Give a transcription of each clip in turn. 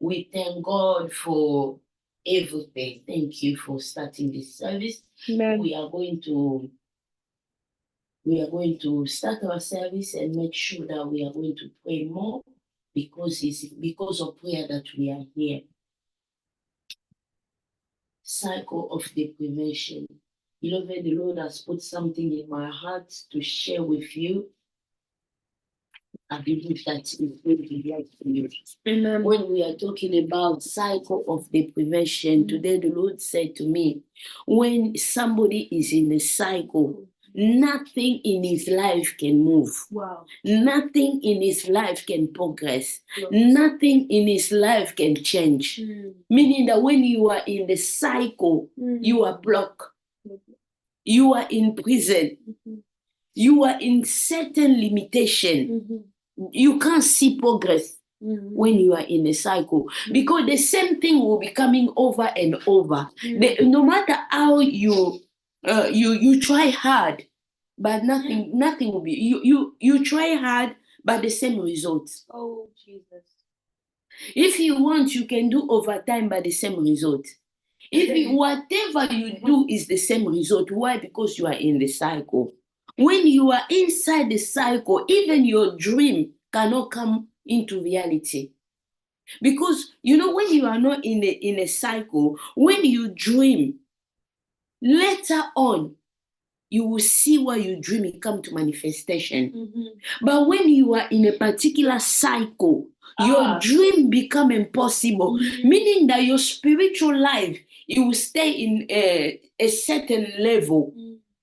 We thank God for everything. Thank you for starting this service. Amen. We are going to start our service and make sure that we are going to pray more, because it's because of prayer that we are here. Cycle of deprivation. Beloved, the Lord has put something in my heart to share with you. I believe that it will be right for you. Amen. When we are talking about cycle of deprivation, today the Lord said to me, when somebody is in a cycle, nothing in his life can move. Wow. Nothing in his life can progress. Yes. Nothing in his life can change. Meaning that when you are in the cycle, you are blocked. You are in prison. You are in certain limitation. You can't see progress when you are in a cycle, because the same thing will be coming over and over. No matter how you try hard, but nothing will be. You try hard, but the same results. Oh, Jesus. If you want, you can do overtime, but the same result. Whatever you do is the same result. Why? Because you are in the cycle. When you are inside the cycle, even your dream cannot come into reality. Because, when you are not in a cycle, when you dream, later on, you will see what you dream it come to manifestation. But when you are in a particular cycle, your dream become impossible. Meaning that your spiritual life, it will stay in a certain level.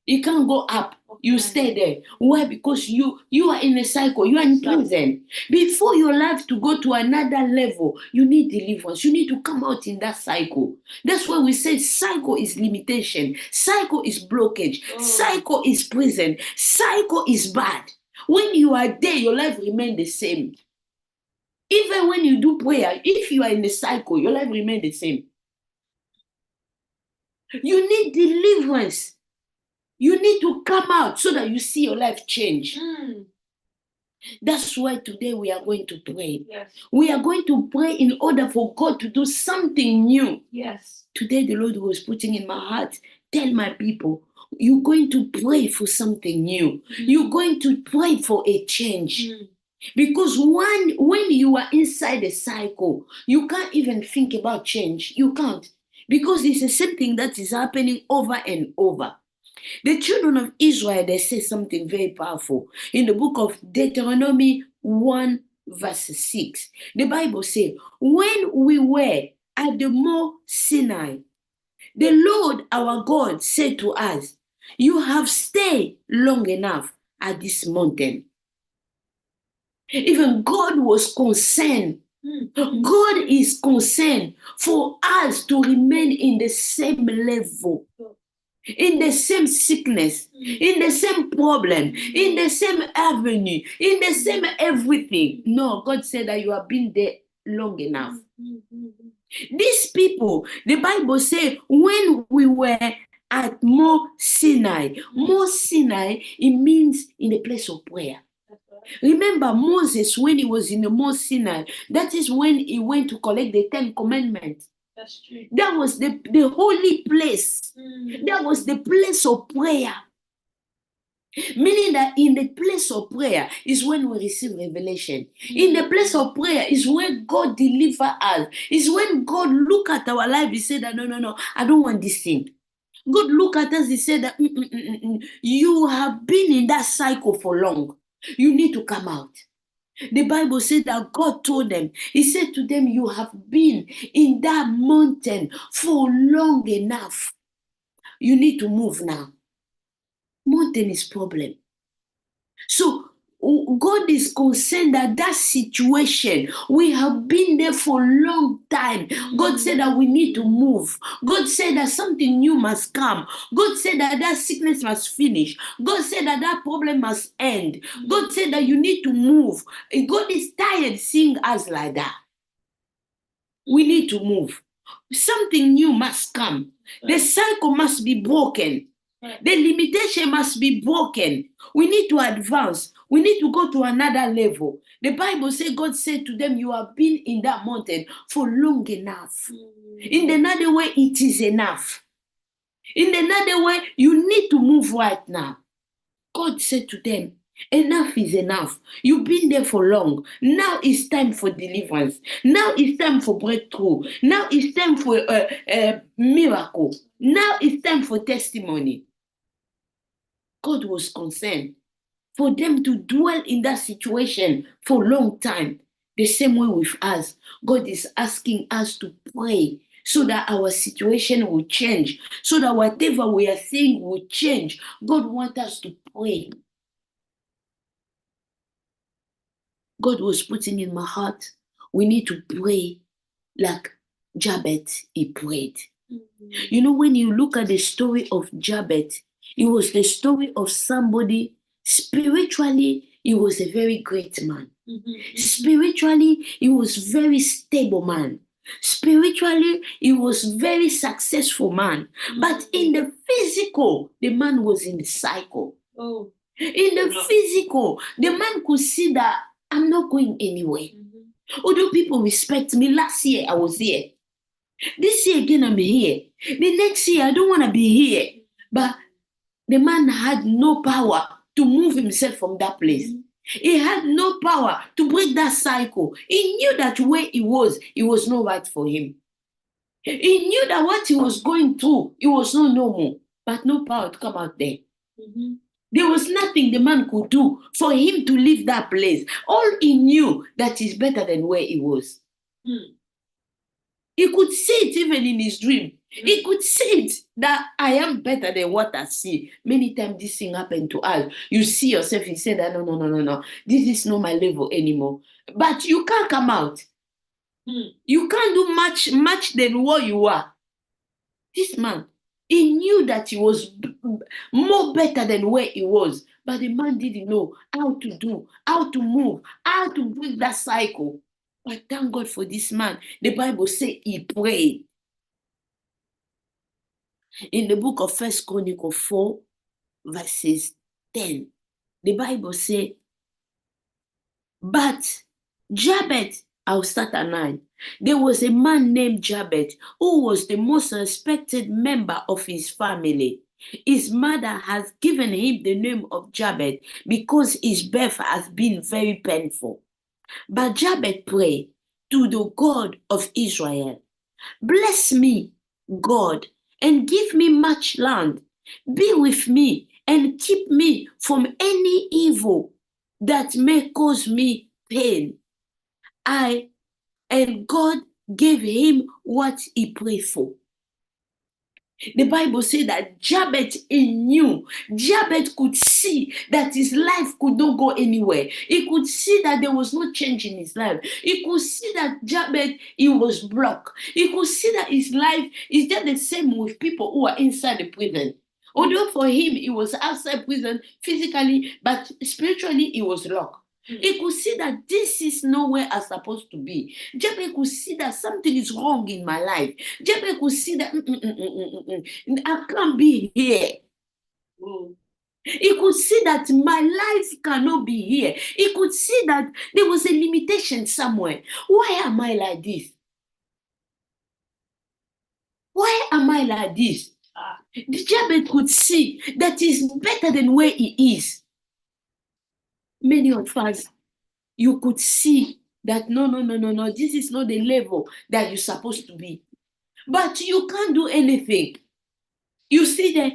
You can't go up. You stay there. Why? Because you are in a cycle. You are in prison. Before your life to go to another level, you need deliverance. You need to come out in that cycle. That's why we say cycle is limitation. Cycle is blockage. Cycle is prison. Cycle is bad. When you are there, your life remains the same. Even when you do prayer, if you are in the cycle, your life remains the same. You need deliverance. You need to come out so that you see your life change. That's why today we are going to pray. Yes. We are going to pray in order for God to do something new. Yes. Today the Lord was putting in my heart, tell my people, you're going to pray for something new. You're going to pray for a change. Because when you are inside a cycle, you can't even think about change. You can't. Because it's the same thing that is happening over and over. The children of Israel, they say something very powerful. In the book of Deuteronomy 1 verse 6, the Bible says, when we were at the Mount Sinai, the Lord our God said to us, you have stayed long enough at this mountain. Even God was concerned. God is concerned for us to remain in the same level, in the same sickness, in the same problem, in the same avenue, in the same everything. No, God said that you have been there long enough. These people, the Bible says, when we were at Mount Sinai, it means in a place of prayer. Remember Moses, when he was in the Mount Sinai, that is when he went to collect the 10 Commandments. That's true. That was the holy place. That was the place of prayer. Meaning that in the place of prayer is when we receive revelation. In the place of prayer is where God delivers us. Is when God look at our life, he said that no, I don't want this thing. God look at us, he said that you have been in that cycle for long. You need to come out. The Bible said that God told them, he said to them, you have been in that mountain for long enough. You need to move now. Mountain is problem. So God is concerned that situation, we have been there for a long time. God said that we need to move. God said that something new must come. God said that sickness must finish. God said that problem must end. God said that you need to move. God is tired seeing us like that. We need to move. Something new must come. The cycle must be broken. The limitation must be broken. We need to advance. We need to go to another level. The Bible says, God said to them, you have been in that mountain for long enough. In another way, it is enough. In another way, you need to move right now. God said to them, enough is enough. You've been there for long. Now it's time for deliverance. Now it's time for breakthrough. Now it's time for a miracle. Now it's time for testimony. God was concerned for them to dwell in that situation for a long time. The same way with us. God is asking us to pray so that our situation will change, so that whatever we are seeing will change. God wants us to pray. God was putting in my heart, we need to pray like Jabez, he prayed. You know, when you look at the story of Jabez, it was the story of somebody spiritually, he was a very great man. Spiritually, he was very stable man. Spiritually, he was very successful man. But in the physical, the man was in the cycle. In the physical, the man could see that I'm not going anywhere. Although people respect me, last year I was here. This year again, I'm here. The next year, I don't want to be here. But the man had no power to move himself from that place. He had no power to break that cycle. He knew that where he was not right for him. He knew that what he was going through, it was not normal, but no power to come out there. There was nothing the man could do for him to leave that place. All he knew that is better than where he was. He could see it even in his dream. He could see it that I am better than what I see. Many times this thing happened to us. You see yourself, you say that no. This is not my level anymore. But you can't come out. You can't do much than what you are. This man, he knew that he was more better than where he was. But the man didn't know how to do, how to move, how to break that cycle. But thank God for this man. The Bible says he prayed. In the book of 1 Chronicles 4, verses 10, the Bible says, but Jabez, I'll start at 9. There was a man named Jabez who was the most respected member of his family. His mother has given him the name of Jabez because his birth has been very painful. But Jabez prayed to the God of Israel, bless me, God, and give me much land. Be with me and keep me from any evil that may cause me pain. And God gave him what he prayed for. The Bible says that Jabez knew. Jabez could see that his life could not go anywhere. He could see that there was no change in his life. He could see that Jabez, he was blocked. He could see that his life is just the same with people who are inside the prison. Although for him, he was outside prison physically, but spiritually, he was locked. He could see that this is nowhere I'm supposed to be. Jabez could see that something is wrong in my life. Jabez could see that I can't be here. He could see that my life cannot be here. He could see that there was a limitation somewhere. Why am I like this? Why am I like this? Jabez could see that he's better than where he is. Many of us, you could see that no, this is not the level that you're supposed to be. But you can't do anything. You see that?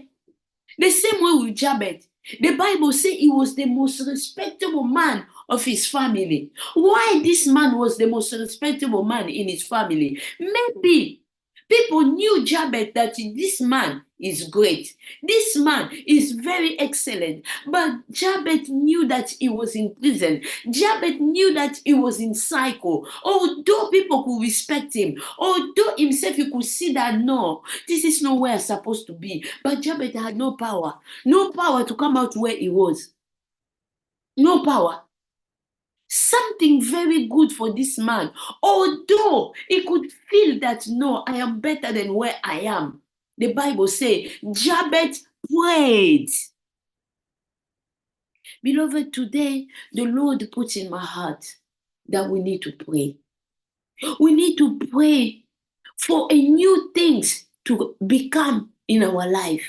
The same way with Jabez. The Bible says he was the most respectable man of his family. Why this man was the most respectable man in his family? Maybe people knew Jabez that this man is great. This man is very excellent. But Jabez knew that he was in prison. Jabez knew that he was in cycle. Although people could respect him, although himself you could see that no, this is not where I'm supposed to be. But Jabez had no power. No power to come out where he was. No power. Something very good for this man. Although he could feel that no, I am better than where I am. The Bible says Jabez prayed. Beloved, today the Lord puts in my heart that we need to pray. We need to pray for a new things to become in our life.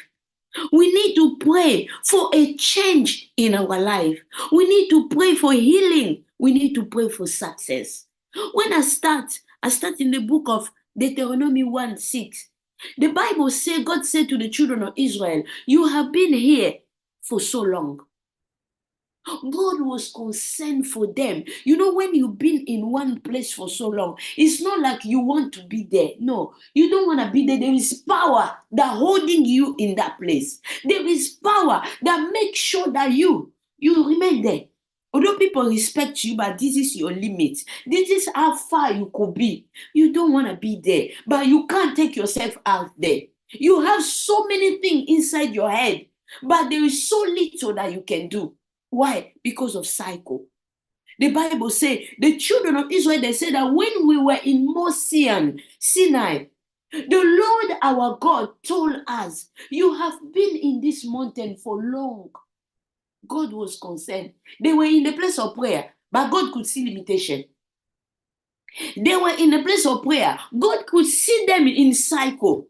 We need to pray for a change in our life. We need to pray for healing. We need to pray for success. When I start in the book of Deuteronomy 1:6. The Bible says, God said to the children of Israel, you have been here for so long. God was concerned for them. You know, when you've been in one place for so long, it's not like you want to be there. No, you don't want to be there. There is power that holding you in that place. There is power that makes sure that you remain there. Although people respect you, but this is your limit. This is how far you could be. You don't want to be there, but you can't take yourself out there. You have so many things inside your head, but there is so little that you can do. Why? Because of cycle. The Bible says the children of Israel, they said that when we were in Mount Sinai, the Lord our God told us, you have been in this mountain for long. God was concerned. They were in the place of prayer, but God could see limitation. They were in the place of prayer. God could see them in cycle.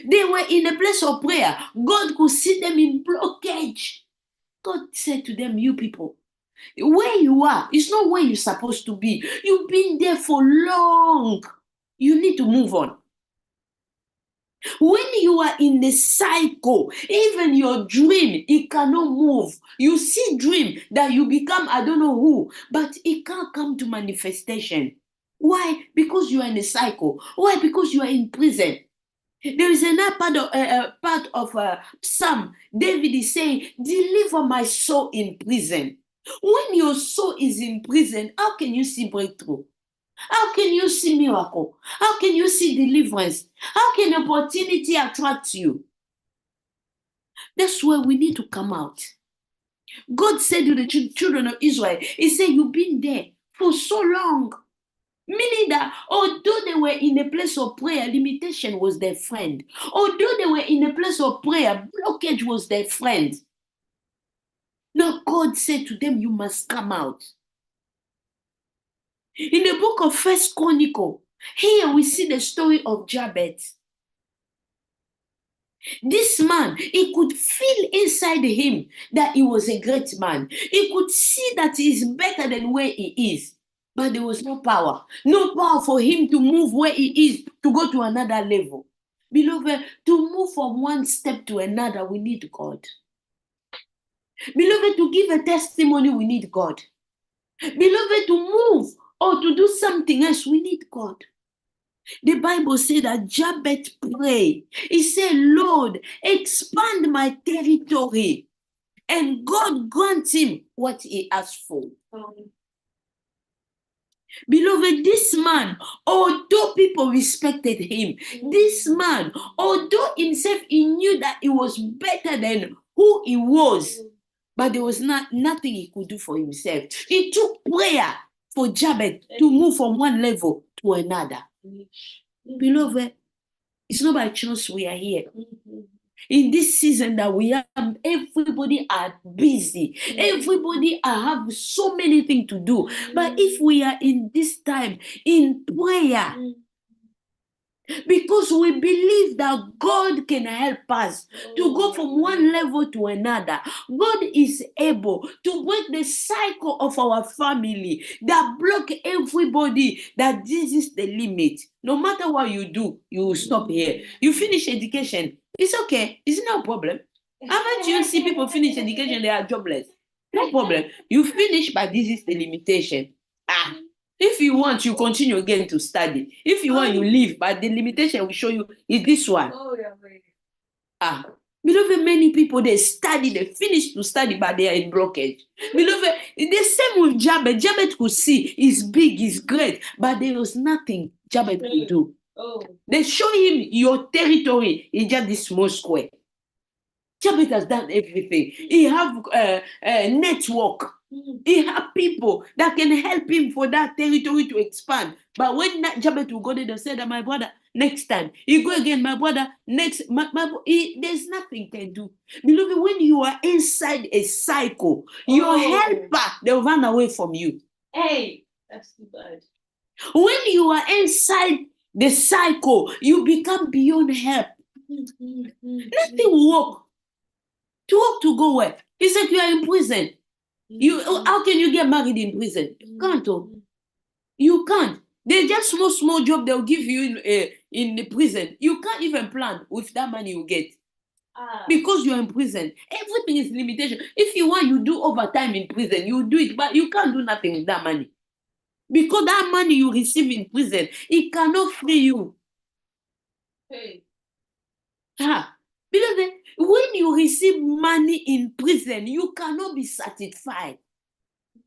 They were in the place of prayer. God could see them in blockage. God said to them, you people, where you are, it's not where you're supposed to be. You've been there for long. You need to move on. When you are in the cycle, even your dream, it cannot move. You see dream that you become, I don't know who, but it can't come to manifestation. Why? Because you are in a cycle. Why? Because you are in prison. There is another part of Psalm. David is saying, deliver my soul in prison. When your soul is in prison, how can you see breakthrough? How can you see miracle? How can you see deliverance? How can opportunity attract you? That's where we need to come out. God said to the children of Israel, he said, you've been there for so long. Meaning that although they were in a place of prayer, limitation was their friend. Although they were in a place of prayer, blockage was their friend. Now God said to them, you must come out. In the book of First Chronicle, here we see the story of Jabez. This man, he could feel inside him that he was a great man. He could see that he is better than where he is. But there was no power for him to move where he is, to go to another level. Beloved, to move from one step to another, we need God. Beloved, to give a testimony, we need God. Beloved, to move or to do something else, we need God. The Bible said that Jabez prayed. He said, Lord, expand my territory. And God grants him what he asked for. Beloved, this man, although people respected him, this man, although himself, he knew that he was better than who he was, but there was nothing he could do for himself. It took prayer for Jabez to move from one level to another. Beloved, it's not by chance we are here. In this season that we are, everybody are busy. Everybody have so many things to do. But if we are in this time in prayer, because we believe that God can help us to go from one level to another. God is able to break the cycle of our family that block everybody, that this is the limit. No matter what you do, you will stop here. You finish education, it's okay. It's no problem. Haven't you see people finish education, they are jobless? No problem. You finish, but this is the limitation. If you want, you continue again to study. If you want, you leave. But the limitation will show you is this one. Beloved, many people, they study, they finish to study, but they are in blockage. Beloved, the same with Jabez. Jabez could see, he's big, he's great, but there was nothing Jabez could do. They show him your territory is just this small square. Jabez has done everything. He have a network. He have people that can help him for that territory to expand. But when that Jabez will go there, they'll say that my brother, next time. You go again, my brother, next. There's nothing can do. Beloved, when you are inside a cycle, your helper, they'll run away from you. Hey, that's too bad. When you are inside the cycle, you become beyond help. Nothing will work. To go where? He said you are in prison. How can you get married in prison? You can't. You can't. They're just small job they'll give you in the prison. You can't even plan with that money you get. Because you're in prison. Everything is limitation. If you want, you do overtime in prison. You do it, but you can't do nothing with that money. Because that money you receive in prison, it cannot free you. Hey. Because when you receive money in prison, you cannot be satisfied.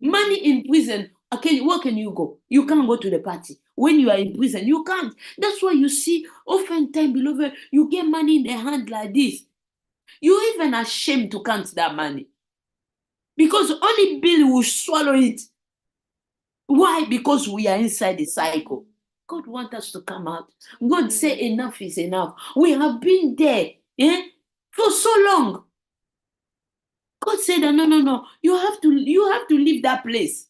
Money in prison, where can you go? You can't go to the party. When you are in prison, you can't. That's why you see, oftentimes, beloved, you get money in the hand like this. You're even ashamed to count that money. Because only Bill will swallow it. Why? Because we are inside the cycle. God wants us to come out. God say enough is enough. We have been there for so long. God said that no. You have to leave that place.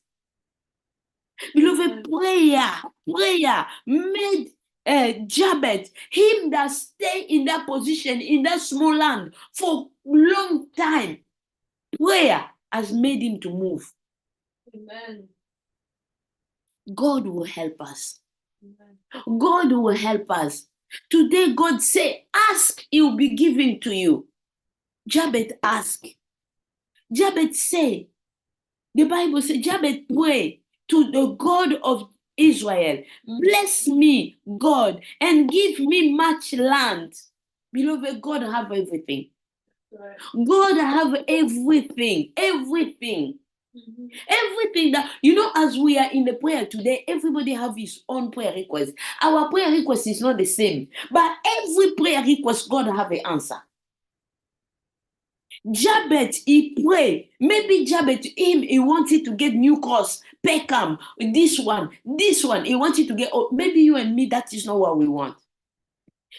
Beloved, prayer made Jabez, him that stay in that position, in that small land for long time. Prayer has made him to move. Amen. God will help us. Amen. God will help us. Today, God say, ask, it will be given to you. Jabez ask. Jabez say, the Bible says, Jabez pray to the God of Israel. Bless me, God, and give me much land. Beloved, God have everything. Right. God have everything. Everything. Everything that, as we are in the prayer today, everybody have his own prayer request. Our prayer request is not the same. But every prayer request, God have an answer. Jabez, he prayed. Maybe Jabez, he wanted to get new course, Peckham, this one. He wanted to get, maybe you and me, that is not what we want.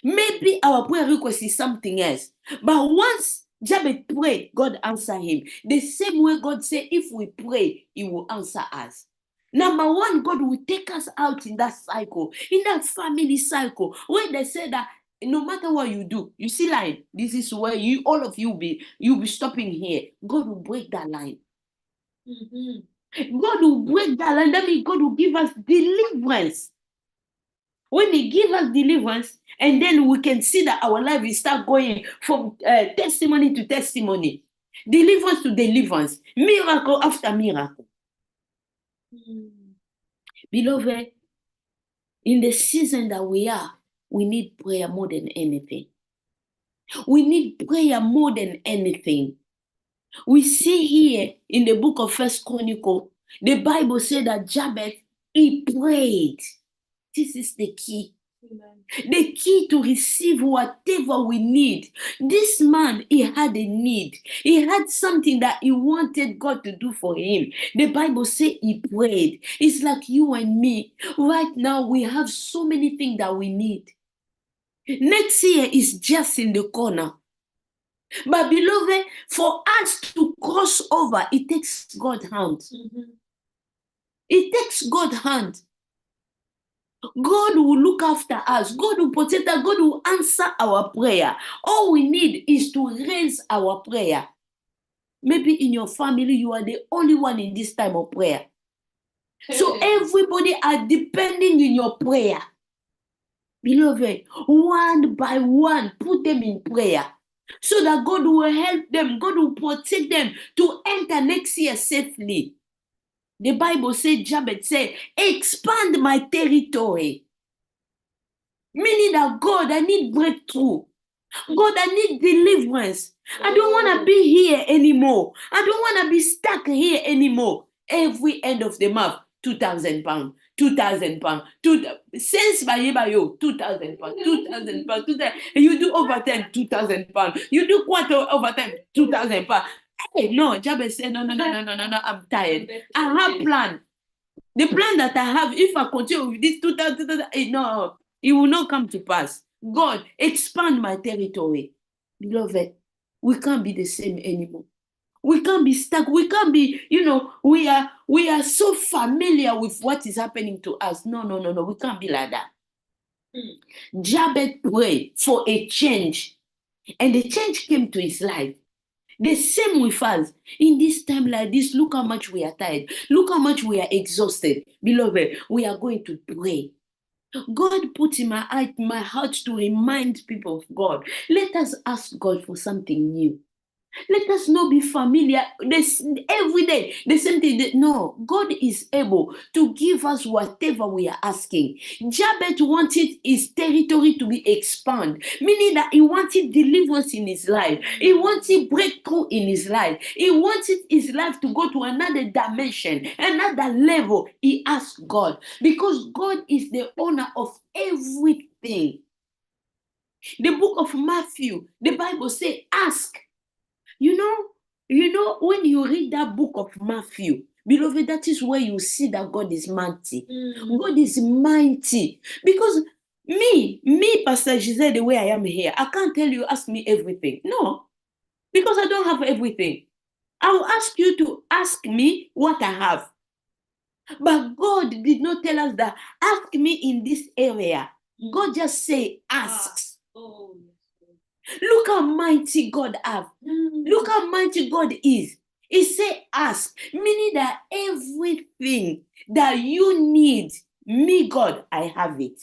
Maybe our prayer request is something else. But once Jabez prayed, God answered him. The same way God said, if we pray, he will answer us. Number one, God will take us out in that cycle, in that family cycle, where they say that no matter what you do, you see line, this is where all of you be stopping here. God will break that line. God will break that line. That means God will give us deliverance. When he gives us deliverance, and then we can see that our life will start going from testimony to testimony, deliverance to deliverance, miracle after miracle. Beloved, in the season that we are, we need prayer more than anything. We need prayer more than anything. We see here in the book of First Chronicle, the Bible said that Jabez, he prayed. This is the key. Amen. The key to receive whatever we need. This man, he had a need. He had something that he wanted God to do for him. The Bible says he prayed. It's like you and me. Right now, we have so many things that we need. Next year is just in the corner. But beloved, for us to cross over, it takes God's hand. It takes God's hand. God will look after us. God will protect us. God will answer our prayer. All we need is to raise our prayer. Maybe in your family, you are the only one in this time of prayer. So everybody are depending in your prayer. Beloved, one by one, put them in prayer. So that God will help them. God will protect them to enter next year safely. The Bible says, Jabez said, expand my territory. Meaning that God, I need breakthrough. God, I need deliverance. I don't want to be here anymore. I don't want to be stuck here anymore. Every end of the month, 2,000 pounds, 2,000 pounds, since by you, 2,000 pounds, 2,000 pounds, you do overtime, 2,000 pounds. You do quarter overtime, 2,000 pounds. Hey, no, Jabez said, no, I'm tired. I have plan. The plan that I have, if I continue with this, no, it will not come to pass. God, expand my territory. Beloved, we can't be the same anymore. We can't be stuck. We can't be, we are so familiar with what is happening to us. No. We can't be like that. Jabez prayed for a change, and the change came to his life. The same with us. In this time like this, look how much we are tired. Look how much we are exhausted. Beloved, we are going to pray. God put in my heart to remind people of God. Let us ask God for something new. Let us not be familiar this every day. The same thing. No, God is able to give us whatever we are asking. Jabez wanted his territory to be expanded, meaning that he wanted deliverance in his life. He wanted breakthrough in his life. He wanted his life to go to another dimension, another level. He asked God because God is the owner of everything. The book of Matthew, the Bible says, ask. You know, when you read that book of Matthew, beloved, that is where you see that God is mighty. God is mighty. Because me, Pastor Giselle, the way I am here, I can't tell you, ask me everything. No, because I don't have everything. I will ask you to ask me what I have. But God did not tell us that, ask me in this area. God just say, ask. Look how mighty God is. Look how mighty God is. He said, ask, meaning that everything that you need, me, God, I have it.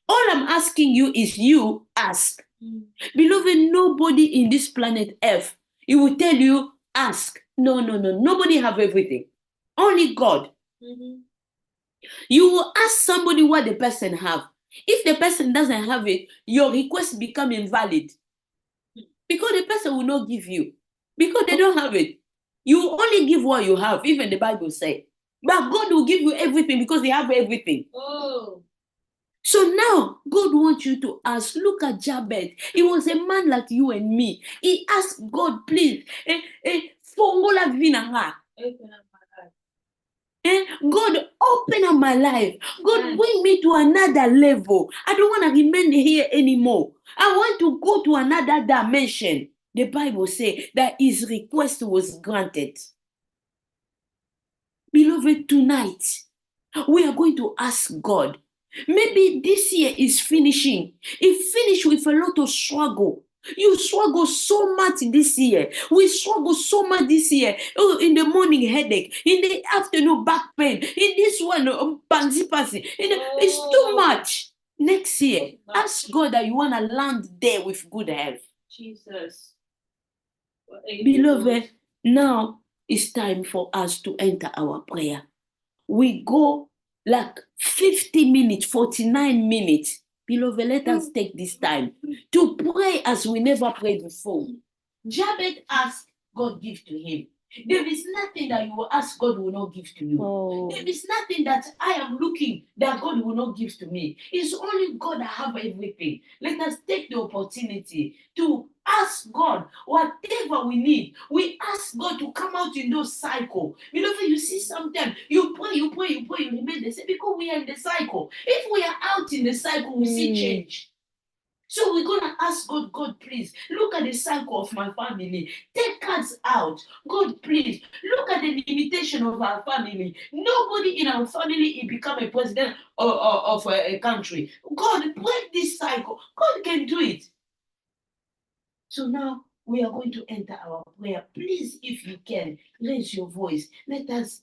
All I'm asking you is you ask. Beloved, nobody in this planet Earth, he will tell you, ask. No. Nobody have everything. Only God. You will ask somebody what the person have. If the person doesn't have it, your request become invalid. Because the person will not give you. Because they don't have it. You only give what you have, even the Bible says. But God will give you everything because they have everything. So now, God wants you to ask. Look at Jabez. He was a man like you and me. He asked God, please, fongola vinanga. God, open up my life. God, bring me to another level. I don't want to remain here anymore. I want to go to another dimension. The Bible says that his request was granted. Beloved, tonight, we are going to ask God. Maybe this year is finishing. It finished with a lot of struggle. You struggle so much this year. We struggle so much this year. Oh, in the morning, headache. In the afternoon, back pain. In this one, pansy. It's too much. Next year, ask God that you want to land there with good health. Jesus. Beloved, now it's time for us to enter our prayer. We go like 50 minutes, 49 minutes. Beloved, let us take this time to pray as we never prayed before. Jabez asked, God give to him. There is nothing that you will ask God will not give to you. There is nothing that I am looking that God will not give to me. It's only God that have everything. Let us take the opportunity to ask God whatever we need. We ask God to come out in those cycles. Beloved, you see sometimes you pray, you remain the same because we are in the cycle. If we are out in the cycle, we see change. So we're going to ask God, God, please, look at the cycle of my family. Take us out. God, please, look at the limitation of our family. Nobody in our family will become a president of a country. God, break this cycle. God can do it. So now we are going to enter our prayer. Please, if you can, raise your voice. Let us